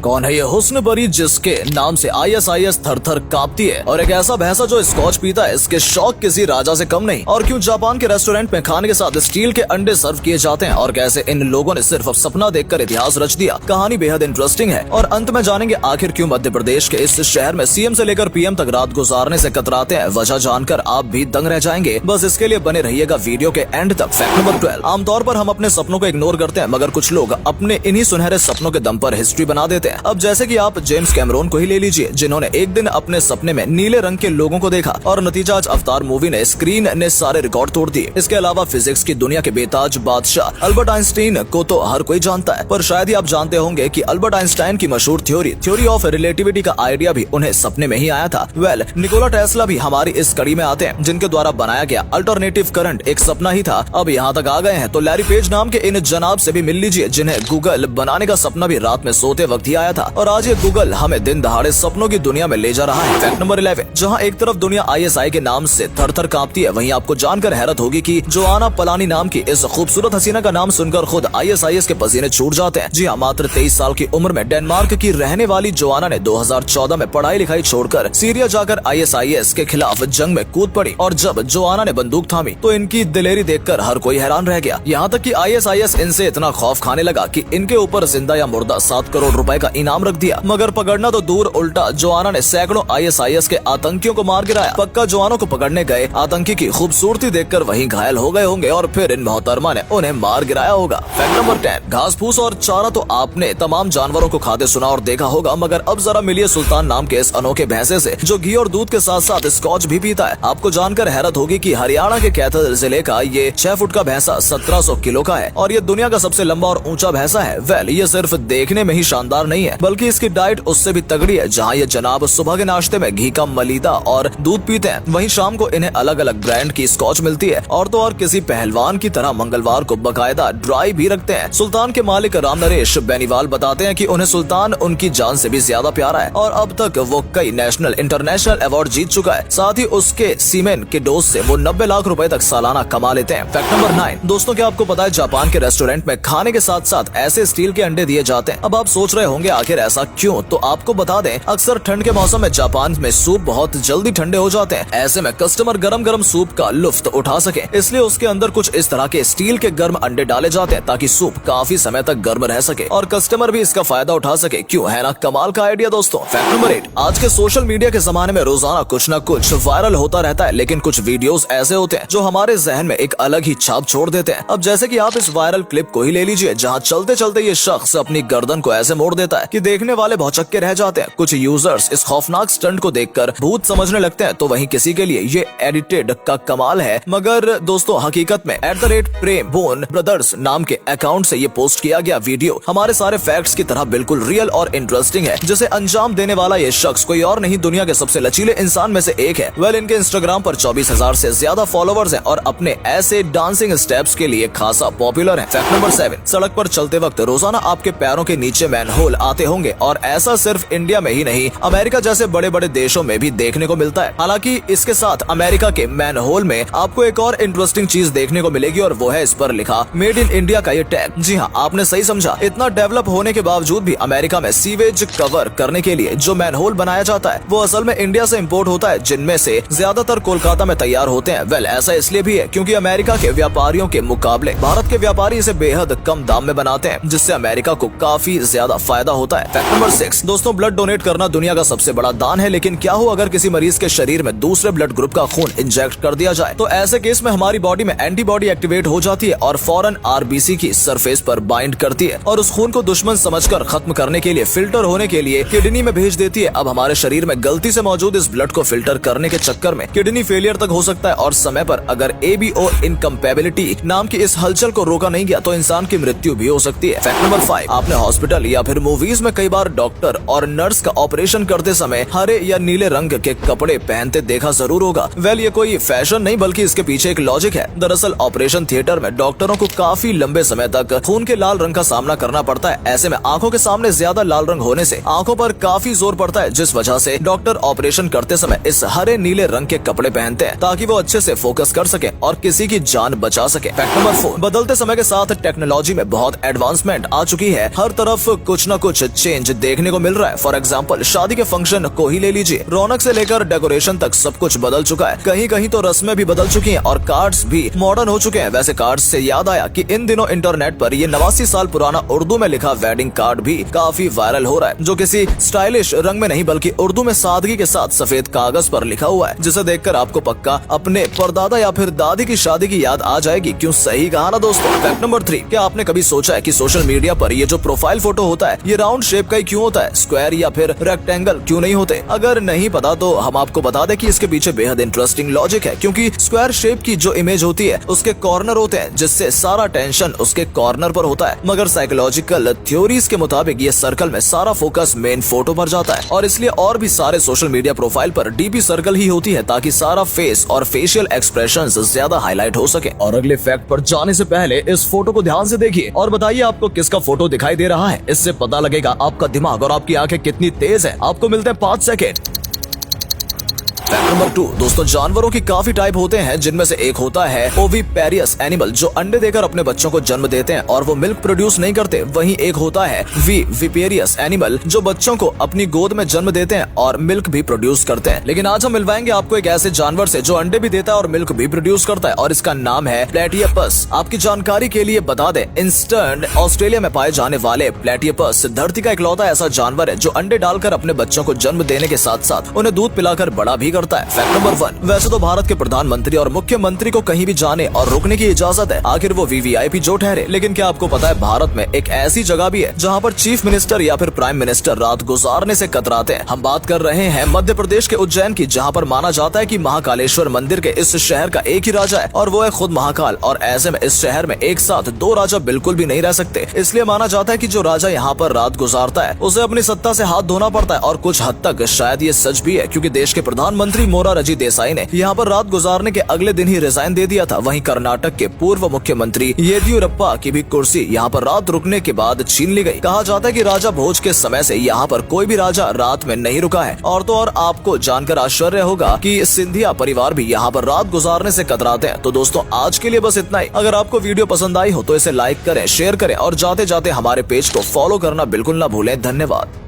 कौन है ये हुस्न परी जिसके नाम से ISIS थर थर कांपती है, और एक ऐसा भैंसा जो स्कॉच पीता है, इसके शौक किसी राजा से कम नहीं। और क्यों जापान के रेस्टोरेंट में खाने के साथ स्टील के अंडे सर्व किए जाते हैं, और कैसे इन लोगों ने सिर्फ सपना देखकर इतिहास रच दिया। कहानी बेहद इंटरेस्टिंग है। और अंत में जानेंगे आखिर क्यों मध्य प्रदेश के इस शहर में CM से लेकर PM तक रात गुजारने से कतराते हैं। वजह जानकर आप भी दंग रह जाएंगे। बस इसके लिए बने रहिएगा वीडियो के एंड तक। फैक्ट नंबर 12, आमतौर पर हम अपने सपनों को इग्नोर करते हैं, मगर कुछ लोग अपने इन्हीं सुनहरे सपनों के दम पर हिस्ट्री बना देते हैं। अब जैसे कि आप जेम्स कैमरून को ही ले लीजिए, जिन्होंने एक दिन अपने सपने में नीले रंग के लोगों को देखा, और नतीजा आज अवतार मूवी ने स्क्रीन ने सारे रिकॉर्ड तोड़ दिए। इसके अलावा फिजिक्स की दुनिया के बेताज बादशाह अल्बर्ट आइंस्टाइन को तो हर कोई जानता है, पर शायद ही आप जानते होंगे कि अल्बर्ट आइंस्टाइन की मशहूर थ्योरी ऑफ रिलेटिविटी का आइडिया भी उन्हें सपने में ही आया था। निकोला टेस्ला भी हमारी इस कड़ी में आते हैं, जिनके द्वारा बनाया गया अल्टरनेटिव करंट एक सपना ही था। अब यहाँ तक आ गए हैं तो लैरी पेज नाम के इन जनाब से भी मिल लीजिए, जिन्हें गूगल बनाने का सपना भी रात में सोते वक्त ही आया था। और आज ये गूगल हमें दिन दहाड़े सपनों की दुनिया में ले जा रहा है। फैक्ट नंबर 11, जहाँ एक तरफ दुनिया ISI के नाम से थर थर कांपती है, वहीं आपको जानकर हैरत होगी कि जोआना पलानी नाम की इस खूबसूरत हसीना का नाम सुनकर खुद ISIS के पसीने छूट जाते हैं। जी हाँ, मात्र 23 साल की उम्र में डेनमार्क की रहने वाली जोआना ने 2014 में पढ़ाई लिखाई छोड़कर सीरिया जाकर ISIS के खिलाफ जंग में कूद पड़ी। और जब जोआना ने बंदूक थामी तो इनकी दिलेरी देखकर हर कोई हैरान रह गया। यहाँ तक कि ISIS इनसे इतना खौफ खाने लगा कि इनके ऊपर जिंदा या मुर्दा 7 करोड़ रुपए का इनाम रख दिया। मगर पकड़ना तो दूर, उल्टा जोआना ने सैकड़ों ISIS के आतंकियों को मार गिराया। पक्का जोआनों को पकड़ने गए आतंकी की खूबसूरती देखकर वहीं घायल हो गए होंगे, और फिर इन मोहतरमा ने उन्हें मार गिराया होगा। फैक्ट नंबर 10, घास फूस और चारा तो आपने तमाम जानवरों को खाते सुना और देखा होगा, मगर अब जरा मिलिए सुल्तान नाम के इस अनोखे भैंसे से जो घी और दूध के साथ साथ स्कॉच भी पीता है। आपको जानकर हैरत होगी कि हरियाणा के कैथल जिले का ये 6 फुट का भैंसा 1700 किलो का है, और ये दुनिया का सबसे लंबा और ऊंचा भैंसा है। ये सिर्फ देखने में ही शानदार नहीं है, बल्कि इसकी डाइट उससे भी तगड़ी है। जहाँ ये जनाब सुबह के नाश्ते में घी का मलीदा और दूध पीते हैं, वहीं शाम को इन्हें अलग अलग ब्रांड की स्कॉच मिलती है। और तो और किसी पहलवान की तरह मंगलवार को बकायदा ड्राई भी रखते हैं। सुल्तान के मालिक राम नरेश बेनीवाल बताते हैं कि उन्हें सुल्तान उनकी जान से भी ज्यादा प्यारा है, और अब तक वो कई नेशनल इंटरनेशनल अवार्ड जीत चुका है। साथ ही उसके सीमेन के डोज से वो 90 लाख रुपए तक सालाना कमा लेते हैं। फैक्ट नंबर 9, दोस्तों क्या आपको पता है जापान के रेस्टोरेंट में खाने के साथ साथ ऐसे स्टील के अंडे दिए जाते हैं। अब आप सोच रहे होंगे आखिर ऐसा क्यों, तो आपको बता दें, अक्सर ठंड के मौसम में जापान में सूप बहुत जल्दी ठंडे हो जाते हैं। ऐसे में कस्टमर गरम गरम सूप का लुफ्त उठा सके, इसलिए उसके अंदर कुछ इस तरह के स्टील के गर्म अंडे डाले जाते हैं, ताकि सूप काफी समय तक गर्म रह सके और कस्टमर भी इसका फायदा उठा सके। क्यों, है ना कमाल का आइडिया दोस्तों। फैक्ट नंबर 8, आज के सोशल मीडिया के जमाने में रोजाना कुछ न कुछ वायरल होता रहता है, लेकिन कुछ वीडियोस ऐसे होते हैं जो हमारे जहन में एक अलग ही छाप छोड़ देते हैं। अब जैसे कि आप इस वायरल क्लिप को ही ले लीजिए, जहां चलते चलते ये शख्स अपनी गर्दन को ऐसे मोड़ देता है कि देखने वाले भौचक्के रह जाते हैं। कुछ यूजर्स इस खौफनाक स्टंट को देखकर भूत समझने लगते हैं, तो वहीं किसी के लिए ये एडिटेड का कमाल है। मगर दोस्तों हकीकत में @प्रेम बोन ब्रदर्स नाम के अकाउंट से ये पोस्ट किया गया वीडियो हमारे सारे फैक्ट्स की तरह बिल्कुल रियल और इंटरेस्टिंग है, जिसे अंजाम देने वाला ये शख्स कोई और नहीं, दुनिया के सबसे लचीले इंसान में से एक है। इनके इंस्टाग्राम पर 24,000 से ज्यादा फॉलोवर्स हैं, और अपने ऐसे डांसिंग स्टेप्स के लिए खासा पॉपुलर है। फैक्ट नंबर 7, सड़क पर चलते वक्त रोजाना आपके पैरों के नीचे मैनहोल आते होंगे, और ऐसा सिर्फ इंडिया में ही नहीं, अमेरिका जैसे बड़े बड़े देशों में भी देखने को मिलता है। हालांकि इसके साथ अमेरिका के मैनहोल में आपको एक और इंटरेस्टिंग चीज देखने को मिलेगी, और वो है इस पर लिखा मेड इन इंडिया का ये टैग। जी हाँ, आपने सही समझा। इतना डेवलप होने के बावजूद भी अमेरिका में सीवेज कवर करने के लिए जो मैनहोल बनाया जाता है, वो असल में इंडिया से इम्पोर्ट होता है, जिनमें से ज्यादातर कोलकाता में तैयार होते हैं। ऐसा इसलिए भी है क्योंकि अमेरिका के व्यापारियों के मुकाबले भारत के व्यापारी इसे बेहद कम दाम में बनाते हैं, जिससे अमेरिका को काफी ज्यादा फायदा होता है। फैक्ट नंबर 6, दोस्तों ब्लड डोनेट करना दुनिया का सबसे बड़ा दान है, लेकिन क्या हो अगर किसी मरीज के शरीर में दूसरे ब्लड ग्रुप का खून इंजेक्ट कर दिया जाए, तो ऐसे केस में हमारी बॉडी में एंटीबॉडी एक्टिवेट हो जाती है और फौरन RBC की सरफेस पर बाइंड करती है, और उस खून को दुश्मन समझकर खत्म करने के लिए फिल्टर होने के लिए किडनी में भेज देती है। अब हमारे शरीर में गलती से मौजूद इस ब्लड को फिल्टर करने के चक्कर में किडनी फेलियर तक हो सकता है, और समय पर अगर ABO इनकम्पेबिलिटी नाम की इस हलचल को रोका नहीं गया तो इंसान की मृत्यु भी हो सकती है। फैक्ट नंबर 5, आपने हॉस्पिटल या फिर मूवीज में कई बार डॉक्टर और नर्स का ऑपरेशन करते समय हरे या नीले रंग के कपड़े पहनते देखा जरूर होगा। ये कोई फैशन नहीं, बल्कि इसके पीछे एक लॉजिक है। दरअसल ऑपरेशन थिएटर में डॉक्टरों को काफी लंबे समय तक खून के लाल रंग का सामना करना पड़ता है। ऐसे में आंखों के सामने ज्यादा लाल रंग होने से आंखों पर काफी जोर पड़ता है, जिस वजह से डॉक्टर ऑपरेशन करते समय इस हरे नीले रंग के कपड़े पहनते हैं, ताकि वो अच्छे से फोकस कर सके और किसी की जान बचा सके। फैक्ट नंबर 4, बदलते समय के साथ टेक्नोलॉजी में बहुत एडवांसमेंट आ चुकी है। हर तरफ कुछ न कुछ कुछ चेंज देखने को मिल रहा है। फॉर एग्जाम्पल शादी के फंक्शन को ही ले लीजिए, रौनक से लेकर डेकोरेशन तक सब कुछ बदल चुका है। कहीं कहीं तो रस्में भी बदल चुकी हैं और कार्ड्स भी मॉडर्न हो चुके हैं। वैसे कार्ड्स से याद आया कि इन दिनों इंटरनेट पर ये 89 साल पुराना उर्दू में लिखा वेडिंग कार्ड भी काफी वायरल हो रहा है, जो किसी स्टाइलिश रंग में नहीं बल्कि उर्दू में सादगी के साथ सफेद कागज पर लिखा हुआ है, जिसे देखकर आपको पक्का अपने परदादा या फिर दादी की शादी की याद आ जाएगी। क्यों, सही कहा ना दोस्तों। फैक्ट नंबर 3, क्या आपने कभी सोचा है कि सोशल मीडिया पर ये जो प्रोफाइल फोटो होता है ये राउंड शेप का ही क्यों होता है, स्क्वायर या फिर रेक्टेंगल क्यों नहीं होते? अगर नहीं पता तो हम आपको बता दें कि इसके पीछे बेहद इंटरेस्टिंग लॉजिक है, क्योंकि स्क्वायर शेप की जो इमेज होती है उसके कॉर्नर होते हैं, जिससे सारा टेंशन उसके कॉर्नर पर होता है। मगर साइकोलॉजिकल थ्योरीज के मुताबिक ये सर्कल में सारा फोकस मेन फोटो पर जाता है और इसलिए और भी सारे सोशल मीडिया प्रोफाइल पर डीपी सर्कल ही होती है, ताकि सारा फेस और फेशियल एक्सप्रेशंस ज्यादा हाईलाइट हो सके। और अगले फैक्ट पर जाने से पहले इस फोटो को ध्यान से देखिए और बताइए आपको किसका फोटो दिखाई दे रहा है। इससे पता लगेगा आपका दिमाग और आपकी आंखें कितनी तेज है। आपको मिलते हैं 5 सेकेंड। फैक्ट नंबर 2, दोस्तों जानवरों की काफी टाइप होते हैं, जिनमें से एक होता है ओविपेरियस एनिमल, जो अंडे देकर अपने बच्चों को जन्म देते हैं और वो मिल्क प्रोड्यूस नहीं करते। वहीं एक होता है विपेरियस एनिमल, जो बच्चों को अपनी गोद में जन्म देते हैं और मिल्क भी प्रोड्यूस करते हैं। लेकिन आज हम मिलवाएंगे आपको एक ऐसे जानवर से जो अंडे भी देता है और मिल्क भी प्रोड्यूस करता है, और इसका नाम है प्लेटियपस। आपकी जानकारी के लिए बता दें, ईस्टर्न ऑस्ट्रेलिया में पाए जाने वाले प्लेटियपस धरती का इकलौता ऐसा जानवर है जो अंडे डालकर अपने बच्चों को जन्म देने के साथ साथ उन्हें दूध पिलाकर बड़ा भी करता है। फैक्ट नंबर 1, वैसे तो भारत के प्रधानमंत्री और मुख्यमंत्री को कहीं भी जाने और रुकने की इजाजत है, आखिर वो वीवीआईपी जो ठहरे। लेकिन क्या आपको पता है भारत में एक ऐसी जगह भी है जहां पर चीफ मिनिस्टर या फिर प्राइम मिनिस्टर रात गुजारने से कतराते हैं? हम बात कर रहे हैं मध्य प्रदेश के उज्जैन की, जहां पर माना जाता है कि महाकालेश्वर मंदिर के इस शहर का एक ही राजा है और वो है खुद महाकाल। और ऐसे में इस शहर में एक साथ 2 राजा बिल्कुल भी नहीं रह सकते। इसलिए माना जाता है कि जो राजा यहाँ पर रात गुजारता है उसे अपनी सत्ता से हाथ धोना पड़ता है। और कुछ हद तक शायद ये सच भी है, क्योंकि देश के प्रधानमंत्री मोरारजी देसाई ने यहाँ पर रात गुजारने के अगले दिन ही रिजाइन दे दिया था। वहीं कर्नाटक के पूर्व मुख्यमंत्री येदियुरप्पा की भी कुर्सी यहाँ पर रात रुकने के बाद छीन ली गई। कहा जाता है कि राजा भोज के समय से यहाँ पर कोई भी राजा रात में नहीं रुका है। और तो और आपको जानकर आश्चर्य होगा कि सिंधिया परिवार भी यहाँ पर रात गुजारने से कतराते हैं। तो दोस्तों आज के लिए बस इतना ही। अगर आपको वीडियो पसंद आई हो तो इसे लाइक करें, शेयर करें और जाते जाते हमारे पेज को फॉलो करना बिल्कुल ना भूलें। धन्यवाद।